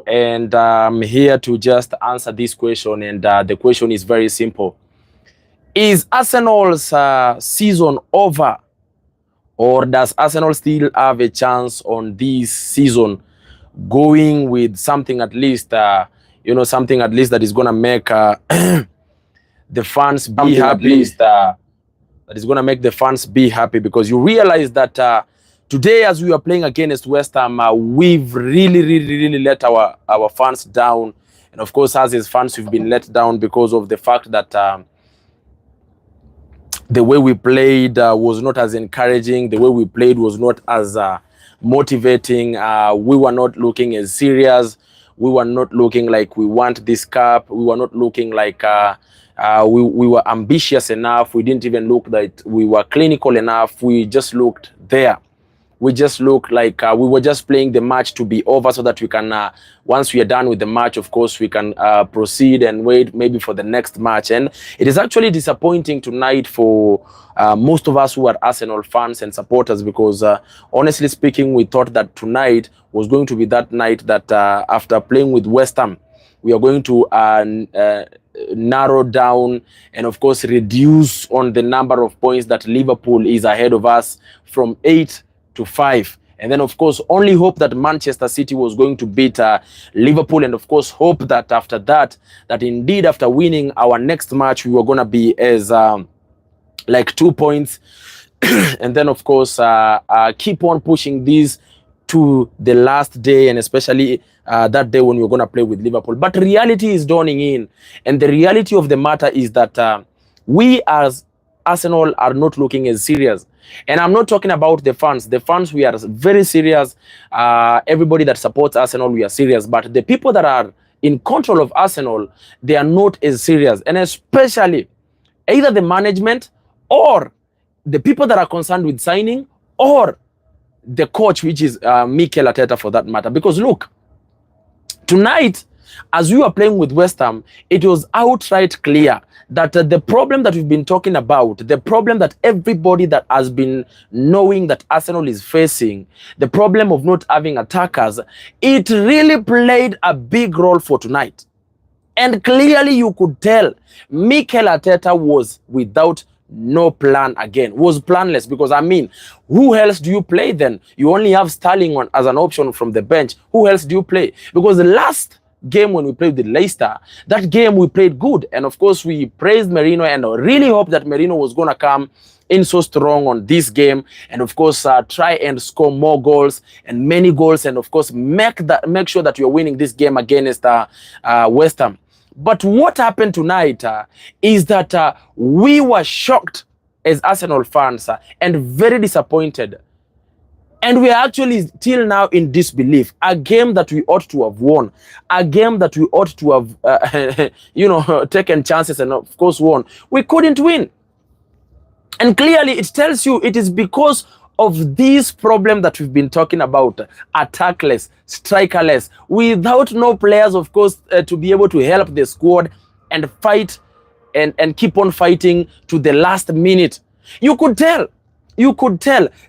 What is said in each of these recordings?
And I'm here to just answer this question. And the question is very simple. Is Arsenal's season over, or does Arsenal still have a chance on this season, going with something at least, something at least that is going to make the fans be happy, that is going to make the fans be happy? Because you realize that today, as we are playing against West Ham, we've really let our fans down. And of course, as his fans, we've been let down because of the fact that the way we played was not as encouraging. The way we played was not as motivating. We were not looking as serious. We were not looking like we want this cup. We were not looking like we were ambitious enough. We didn't even look like we were clinical enough. We just looked there. We just looked like we were just playing the match to be over so that we can, once we are done with the match, of course, we can proceed and wait maybe for the next match. And it is actually disappointing tonight for most of us who are Arsenal fans and supporters, because honestly speaking, we thought that tonight was going to be that night that after playing with West Ham, we are going to narrow down and of course reduce on the number of points that Liverpool is ahead of us from 8 to 5, and then of course only hope that Manchester City was going to beat Liverpool, and of course hope that after that indeed after winning our next match we were going to be as like 2 points and then of course keep on pushing these to the last day, and especially that day when we're going to play with Liverpool. But reality is dawning in, and the reality of the matter is that we as Arsenal are not looking as serious. And I'm not talking about the fans. The fans, we are very serious. Everybody that supports Arsenal, we are serious. But the people that are in control of Arsenal, they are not as serious. And especially either the management or the people that are concerned with signing, or the coach, which is Mikel Arteta for that matter. Because look, tonight, as we were playing with West Ham, it was outright clear that the problem that we've been talking about, the problem that everybody that has been knowing that Arsenal is facing, the problem of not having attackers, it really played a big role for tonight. And clearly you could tell Mikel Arteta was without no plan again, was planless, because I mean, who else do you play then? You only have Sterling on as an option from the bench. Who else do you play? Because the last game when we played with Leicester, that game we played good, and of course we praised Merino and really hoped that Merino was going to come in so strong on this game, and of course try and score more goals and many goals, and of course make sure that you're winning this game against West Ham. But what happened tonight is that we were shocked as Arsenal fans and very disappointed. And we are actually till now in disbelief. A game that we ought to have won. A game that we ought to have, taken chances and of course won. We couldn't win. And clearly it tells you it is because of this problem that we've been talking about. Attackless, strikerless, without no players, of course, to be able to help the squad and fight and keep on fighting to the last minute. You could tell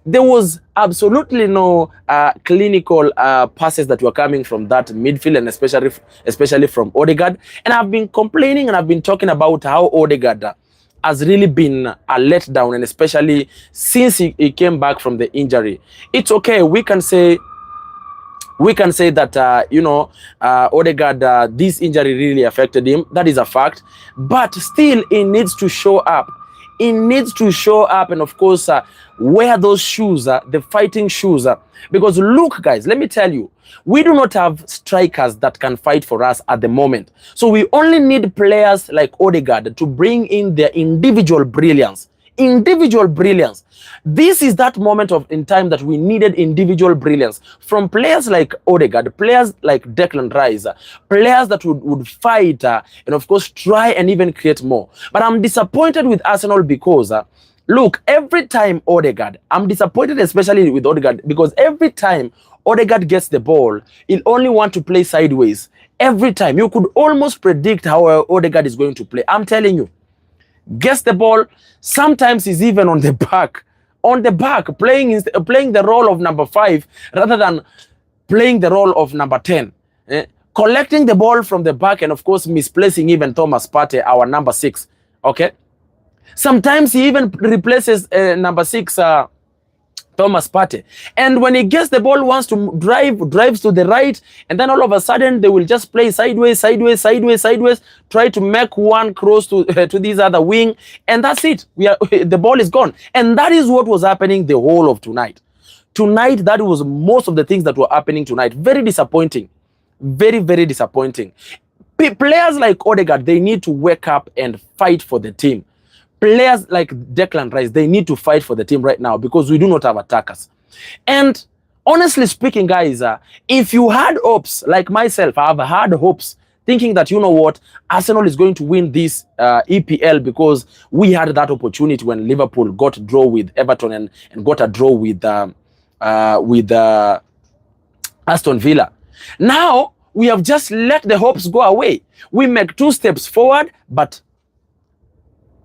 there was absolutely no clinical passes that were coming from that midfield, and especially from Odegaard. And I've been complaining and I've been talking about how Odegaard has really been a letdown, and especially since he came back from the injury. It's okay, we can say that Odegaard, this injury really affected him. That is a fact, but still he needs to show up. He needs to show up and of course wear those shoes, the fighting shoes. Because look guys, let me tell you, we do not have strikers that can fight for us at the moment. So we only need players like Odegaard to bring in their individual brilliance. This is that moment in time that we needed individual brilliance from players like Odegaard, players like Declan Rice, players that would fight and of course try and even create more. But I'm disappointed with Arsenal because look, every time Odegaard, I'm disappointed especially with Odegaard, because every time Odegaard gets the ball, he'll only want to play sideways. Every time. You could almost predict how Odegaard is going to play. I'm telling you. Gets the ball, sometimes he's even on the back, playing the role of number 5 rather than playing the role of number 10. collecting the ball from the back and, of course, misplacing even Thomas Partey, our number 6. Okay? Sometimes he even replaces number 6, Thomas Partey. And when he gets the ball, wants to drives to the right, and then all of a sudden they will just play sideways, try to make one cross to this other wing, and that's it. The ball is gone. And that is what was happening the whole of tonight. Tonight, that was most of the things that were happening tonight. Very disappointing. Very, very disappointing. Players like Odegaard, they need to wake up and fight for the team. Players like Declan Rice, they need to fight for the team right now because we do not have attackers. And honestly speaking, guys, if you had hopes, like myself, I have had hopes, thinking that, you know what, Arsenal is going to win this EPL because we had that opportunity when Liverpool got a draw with Everton and got a draw with Aston Villa. Now, we have just let the hopes go away. We make 2 steps forward, but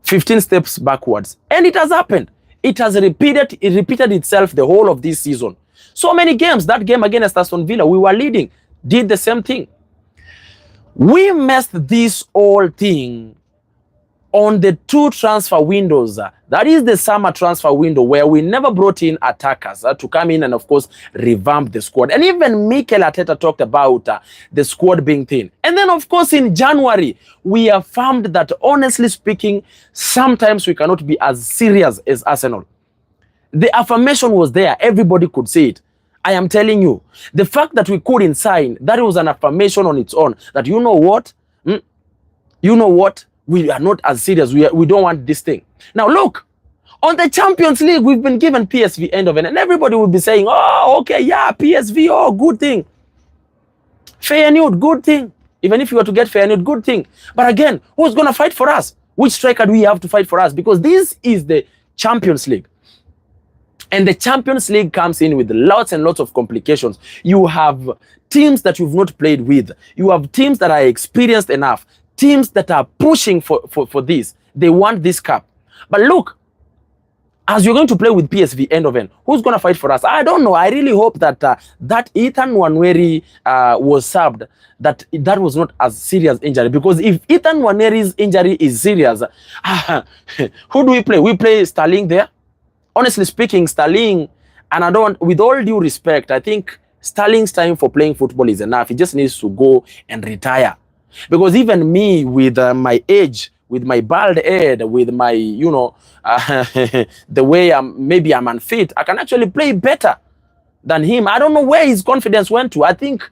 15 steps backwards. And it has happened. It has repeated itself the whole of this season. So many games. That game against Aston Villa, we were leading. Did the same thing. We messed this whole thing on the 2 transfer windows. That is the summer transfer window where we never brought in attackers to come in and, of course, revamp the squad. And even Mikel Arteta talked about the squad being thin. And then, of course, in January, we affirmed that, honestly speaking, sometimes we cannot be as serious as Arsenal. The affirmation was there. Everybody could see it. I am telling you, the fact that we couldn't sign, that was an affirmation on its own. That, you know what? You know what? We are not as serious. We don't want this thing. Now, look, on the Champions League, we've been given PSV Eindhoven, and everybody will be saying, oh, okay, yeah, PSV, oh, good thing. Feyenoord, good thing. Even if you were to get Feyenoord, good thing. But again, who's going to fight for us? Which striker do we have to fight for us? Because this is the Champions League. And the Champions League comes in with lots and lots of complications. You have teams that you've not played with. You have teams that are experienced enough. Teams that are pushing for this. They want this cup. But look, as you're going to play with PSV Eindhoven, who's going to fight for us? I don't know. I really hope that that Ethan Nwaneri was subbed, that was not as serious injury. Because if Ethan Nwaneri's injury is serious, who do we play? We play Sterling there. Honestly speaking, Sterling, and I don't, with all due respect, I think Sterling's time for playing football is enough. He just needs to go and retire. Because even me, with my age, with my bald head, with my, you know, the way maybe I'm unfit, I can actually play better than him. I don't know where his confidence went to. I think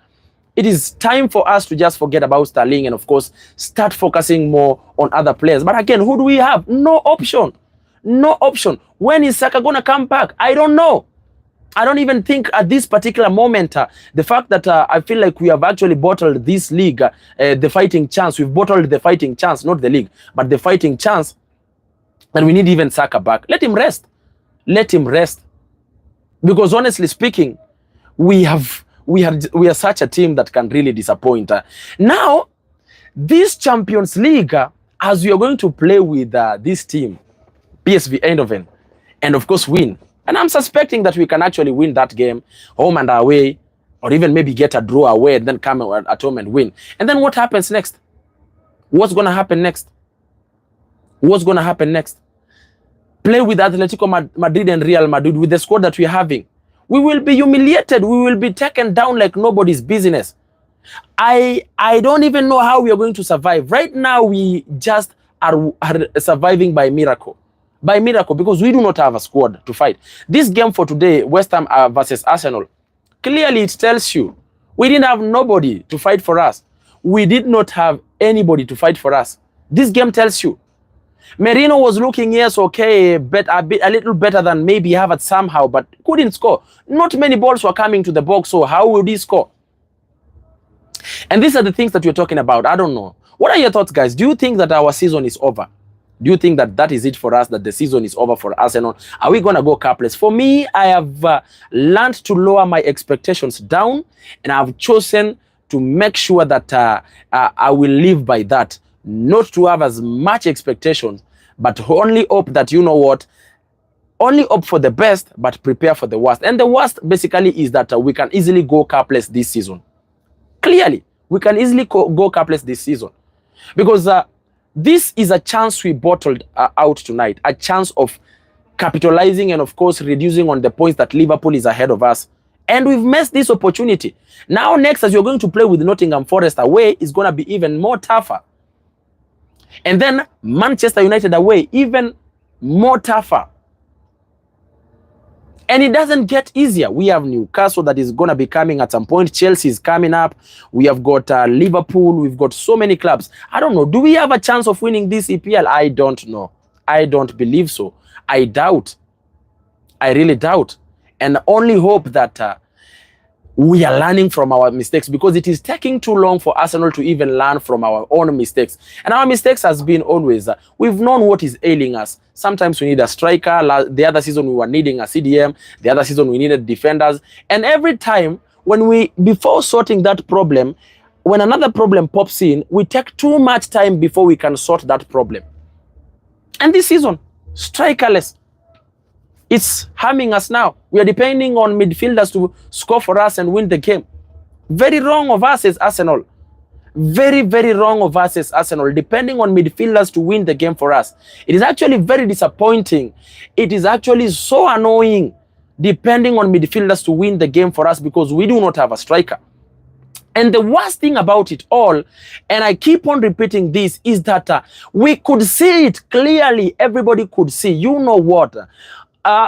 it is time for us to just forget about Sterling and, of course, start focusing more on other players. But again, who do we have? No option. No option. When is Saka going to come back? I don't know. I don't even think at this particular moment, the fact that I feel like we have actually bottled this league, the fighting chance. We've bottled the fighting chance, not the league, but the fighting chance. And we need even Saka back. Let him rest. Let him rest. Because honestly speaking, we are such a team that can really disappoint. Now, this Champions League, as we are going to play with this team, PSV Eindhoven, and of course win. And I'm suspecting that we can actually win that game, home and away, or even maybe get a draw away and then come at home and win. And then what happens next? What's going to happen next? What's going to happen next? Play with Atletico Madrid and Real Madrid with the squad that we're having. We will be humiliated. We will be taken down like nobody's business. I don't even know how we are going to survive. Right now, we just are surviving by miracle. By miracle, because we do not have a squad to fight. This game for today, West Ham versus Arsenal, clearly it tells you we didn't have nobody to fight for us. We did not have anybody to fight for us. This game tells you. Merino was looking, yes, okay, a little better than maybe Havertz somehow, but couldn't score. Not many balls were coming to the box, so how would he score? And these are the things that we're talking about. I don't know. What are your thoughts, guys? Do you think that our season is over? Do you think that that is it for us, that the season is over for Arsenal? Are we going to go cupless? For me, I have learned to lower my expectations down, and I've chosen to make sure that I will live by that. Not to have as much expectations, but only hope that, you know what, only hope for the best, but prepare for the worst. And the worst basically is that we can easily go cupless this season. Clearly, we can easily go cupless this season, because this is a chance we bottled out tonight, a chance of capitalizing and of course reducing on the points that Liverpool is ahead of us. And we've missed this opportunity. Now next, as you're going to play with Nottingham Forest away, is going to be even more tougher. And then Manchester United away, even more tougher. And it doesn't get easier. We have Newcastle that is going to be coming at some point. Chelsea is coming up. We have got Liverpool. We've got so many clubs. I don't know. Do we have a chance of winning this EPL? I don't know. I don't believe so. I doubt. I really doubt. And only hope that we are learning from our mistakes, because it is taking too long for Arsenal to even learn from our own mistakes. And our mistakes has been always, we've known what is ailing us. Sometimes we need a striker. The other season we were needing a CDM. The other season we needed defenders. And every time before sorting that problem, when another problem pops in, we take too much time before we can sort that problem. And this season, strikerless. It's harming us now. We are depending on midfielders to score for us and win the game. Very wrong of us as Arsenal. Very, very wrong of us as Arsenal, depending on midfielders to win the game for us. It is actually very disappointing. It is actually so annoying, depending on midfielders to win the game for us, because we do not have a striker. And the worst thing about it all, and I keep on repeating this, is that we could see it clearly. Everybody could see. You know what?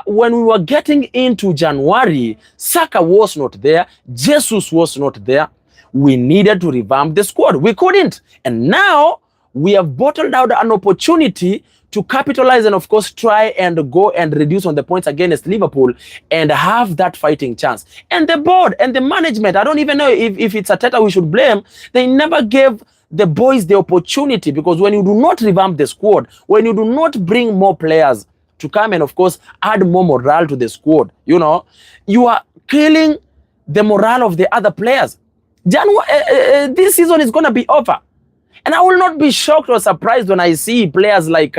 When we were getting into January, Saka was not there. Jesus was not there. We needed to revamp the squad. We couldn't. And now we have bottled out an opportunity to capitalize and, of course, try and go and reduce on the points against Liverpool and have that fighting chance. And the board and the management, I don't even know if it's Arteta we should blame. They never gave the boys the opportunity, because when you do not revamp the squad, when you do not bring more players to come and, of course, add more morale to the squad, you know, you are killing the morale of the other players. This season is going to be over. And I will not be shocked or surprised when I see players like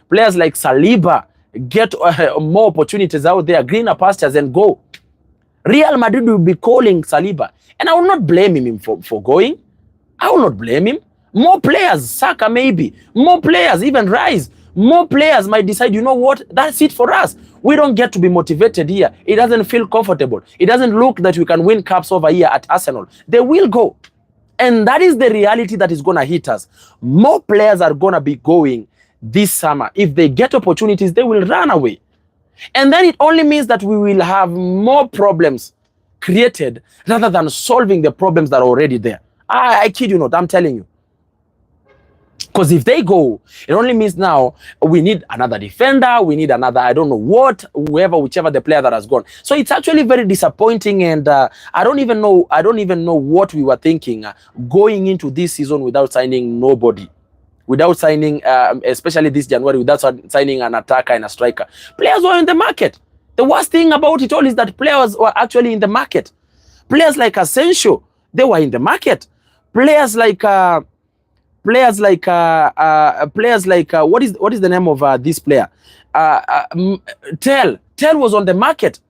Saliba get more opportunities out there, greener pastures, and go. Real Madrid will be calling Saliba. And I will not blame him for going. I will not blame him. More players, Saka maybe. More players, even Rice. More players might decide, you know what, that's it for us. We don't get to be motivated here. It doesn't feel comfortable. It doesn't look that we can win cups over here at Arsenal. They will go. And that is the reality that is going to hit us. More players are going to be going this summer. If they get opportunities, they will run away. And then it only means that we will have more problems created rather than solving the problems that are already there. I kid you not, I'm telling you. Because if they go, it only means now we need another defender, we need another, I don't know what, whichever the player that has gone. So it's actually very disappointing, and I don't even know what we were thinking going into this season without signing nobody, without signing, especially this January, without signing an attacker and a striker. Players were in the market. The worst thing about it all is that players were actually in the market. Players like Asensio, they were in the market. Players like what is the name of this player? Tell was on the market.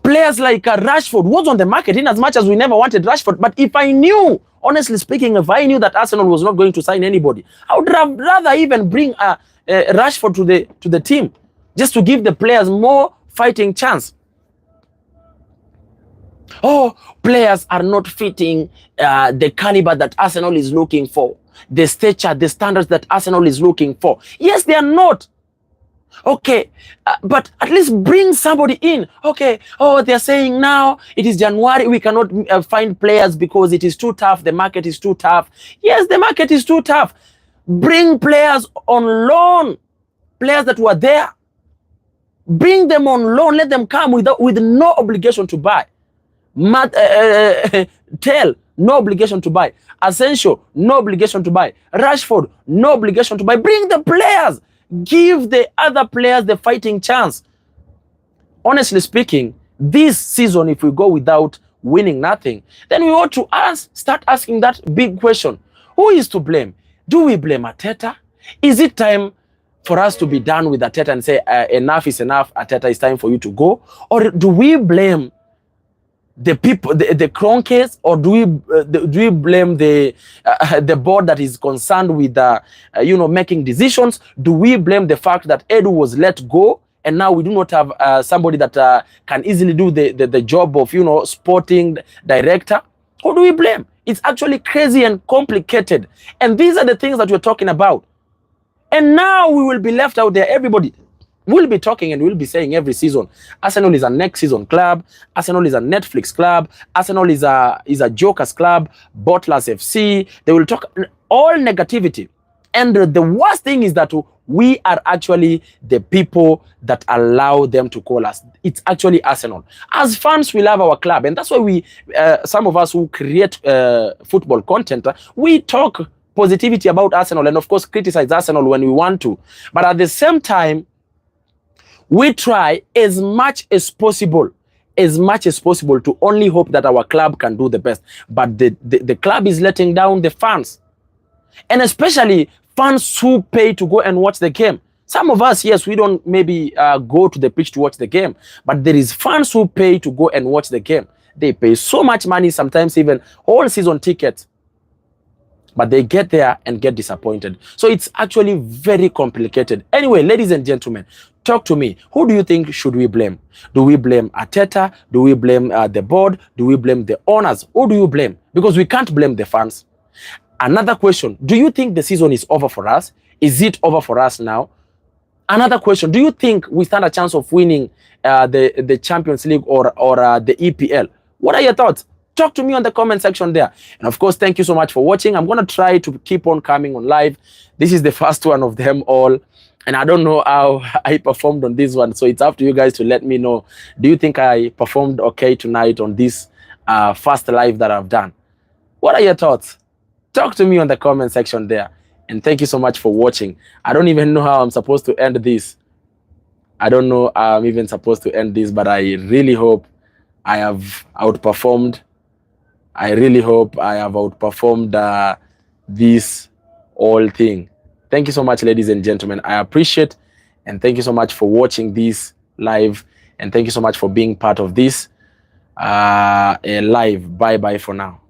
Players like Rashford was on the market, in as much as we never wanted Rashford. But if I knew, honestly speaking, if I knew that Arsenal was not going to sign anybody, I would have rather even bring Rashford to the team, just to give the players more fighting chance. Oh, players are not fitting the caliber that Arsenal is looking for, the stature, the standards that Arsenal is looking for. Yes, they are not. Okay, but at least bring somebody in. Okay, oh, they're saying now it is January, we cannot find players because it is too tough, the market is too tough. Yes, the market is too tough. Bring players on loan, players that were there. Bring them on loan, let them come with no obligation to buy. Tell, no obligation to buy. Asensio, no obligation to buy. Rashford, no obligation to buy. Bring the players. Give the other players the fighting chance. Honestly speaking, this season, if we go without winning nothing, then we ought to start asking that big question. Who is to blame? Do we blame Arteta? Is it time for us to be done with Arteta and say, enough is enough, Arteta, it's time for you to go? Or do we blame the people, the Kronkes, or do we blame the board that is concerned with making decisions? Do we blame the fact that Edu was let go and now we do not have somebody that can easily do the job of sporting director? Who do we blame? It's actually crazy and complicated, and these are the things that we're talking about. And now we will be left out there. Everybody we'll be talking and we'll be saying every season, Arsenal is a next season club, Arsenal is a Netflix club, Arsenal is a Jokers club, Butlers FC. They will talk all negativity. And the worst thing is that we are actually the people that allow them to call us. It's actually Arsenal. As fans, we love our club. And that's why we, some of us who create football content, we talk positivity about Arsenal and of course criticize Arsenal when we want to. But at the same time, we try as much as possible to only hope that our club can do the best. But the club is letting down the fans. And especially fans who pay to go and watch the game. Some of us, yes, we don't maybe go to the pitch to watch the game. But there is fans who pay to go and watch the game. They pay so much money, sometimes even all season tickets. But they get there and get disappointed. So it's actually very complicated. Anyway, ladies and gentlemen, talk to me. Who do you think should we blame? Do we blame Arteta? Do we blame the board? Do we blame the owners? Who do you blame? Because we can't blame the fans. Another question, do you think the season is over for us? Is it over for us now? Another question, do you think we stand a chance of winning the Champions League or the EPL? What are your thoughts? Talk to me on the comment section there. And of course, thank you so much for watching. I'm going to try to keep on coming on live. This is the first one of them all. And I don't know how I performed on this one. So it's up to you guys to let me know. Do you think I performed okay tonight on this first live that I've done? What are your thoughts? Talk to me on the comment section there. And thank you so much for watching. I don't even know how I'm supposed to end this. I don't know how I'm even supposed to end this, but I really hope I have outperformed. I really hope I have outperformed this whole thing. Thank you so much, ladies and gentlemen. I appreciate, and thank you so much for watching this live, and thank you so much for being part of this live. Bye-bye for now.